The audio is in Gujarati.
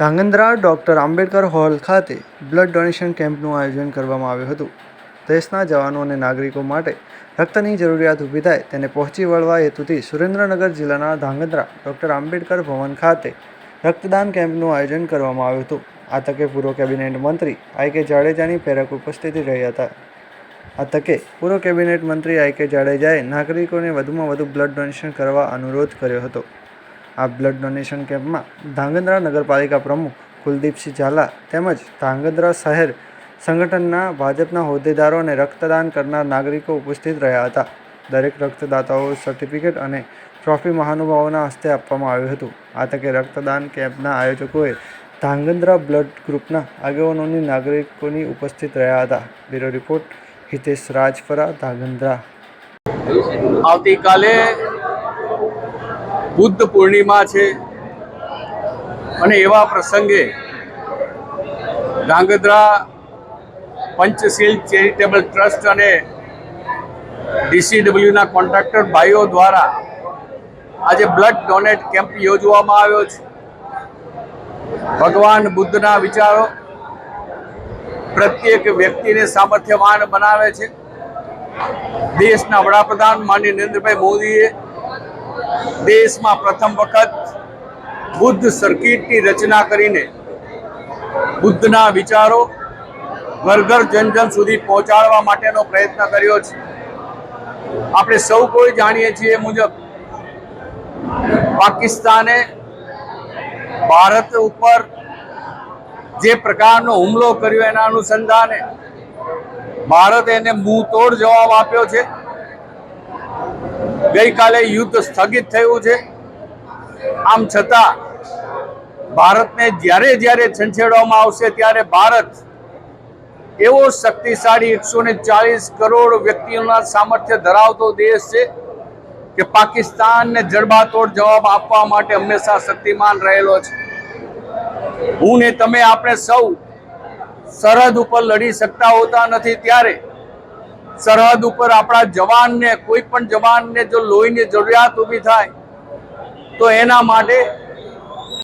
ધાંગધ્રા ડૉક્ટર આંબેડકર હોલ ખાતે બ્લડ ડોનેશન કેમ્પનું આયોજન કરવામાં આવ્યું હતું। દેશના જવાનો અને નાગરિકો માટે રક્તની જરૂરિયાત ઊભી થાય તેને પહોંચી વળવા હેતુથી સુરેન્દ્રનગર જિલ્લાના ધાંગધ્રા ડૉક્ટર આંબેડકર ભવન ખાતે રક્તદાન કેમ્પનું આયોજન કરવામાં આવ્યું હતું। આ તકે પૂર્વ કેબિનેટ મંત્રી આઈ.કે. જાડેજાની પ્રેરક ઉપસ્થિતિ રહી હતી। આ તકે પૂર્વ કેબિનેટ મંત્રી આઈ.કે. જાડેજાએ નાગરિકોને વધુમાં વધુ બ્લડ ડોનેશન કરવા અનુરોધ કર્યો હતો। આ બ્લડ ડોનેશન કેમ્પમાં ધાંગધ્રા નગરપાલિકા પ્રમુખ કુલદીપસિંહ ઝાલા તેમજ ધાંગધ્રા શહેર સંગઠનના ભાજપના હોદ્દેદારો અને રક્તદાન કરનાર નાગરિકો ઉપસ્થિત રહ્યા હતા। દરેક રક્તદાતાઓ સર્ટિફિકેટ અને ટ્રોફી મહાનુભાવોના હસ્તે આપવામાં આવ્યું હતું। આ તકે રક્તદાન કેમ્પના આયોજકોએ ધાંગધ્રા બ્લડ ગ્રુપના આગેવાનોની નાગરિકોની ઉપસ્થિત રહ્યા હતા। Bureau report Hitesh Rajpara, Dhrangadhra. આવતીકાલે બુદ્ધ પૂર્ણિમા છે અને એવા પ્રસંગે ધાંગધ્રા પંચશીલ ચેરિટેબલ ટ્રસ્ટ અને DCWના કોન્ટ્રાક્ટર ભાઈઓ દ્વારા આજે બ્લડ ડોનેટ કેમ્પ યોજવામાં આવ્યો છે। ભગવાન બુદ્ધના વિચારો પ્રત્યેક વ્યક્તિને સામર્થ્યવાન બનાવે છે। દેશના વડાપ્રધાન માનનીય નરેન્દ્રભાઈ મોદીએ દેશમાં પ્રથમ વખત બુદ્ધ સર્કિટની રચના કરીને બુદ્ધના વિચારો ઘર ઘર જન જન સુધી પહોંચાડવા માટેનો પ્રયત્ન કર્યો છે। આપણે સૌ કોઈ જાણીએ છીએ મુજબ પાકિસ્તાને ભારત ઉપર જે પ્રકારનો હુમલો કર્યો એના અનુસંધાને ભારતે એને મુંહ તોડ જવાબ આપ્યો છે। ગઈકાલે યુદ્ધ સ્થગિત થયું છે। આમ છતાં ભારતને જ્યારે જ્યારે છંછેડવામાં આવશે ત્યારે ભારત એવો શક્તિશાળી 140 કરોડ વ્યક્તિઓના સામર્થ્ય ધરાવતો દેશ છે કે પાકિસ્તાનને જડબાતોડ જવાબ આપવા માટે હંમેશા શક્તિમાન રહેલો છે। હું ને તમે આપણે સૌ સરહદ ઉપર લડી શકતા હોતા નથી, ત્યારે સરહદ ઉપર આપણા જવાનને, કોઈ પણ જવાનને જો લોહીની જરૂરિયાત ઊભી થાય તો એના માટે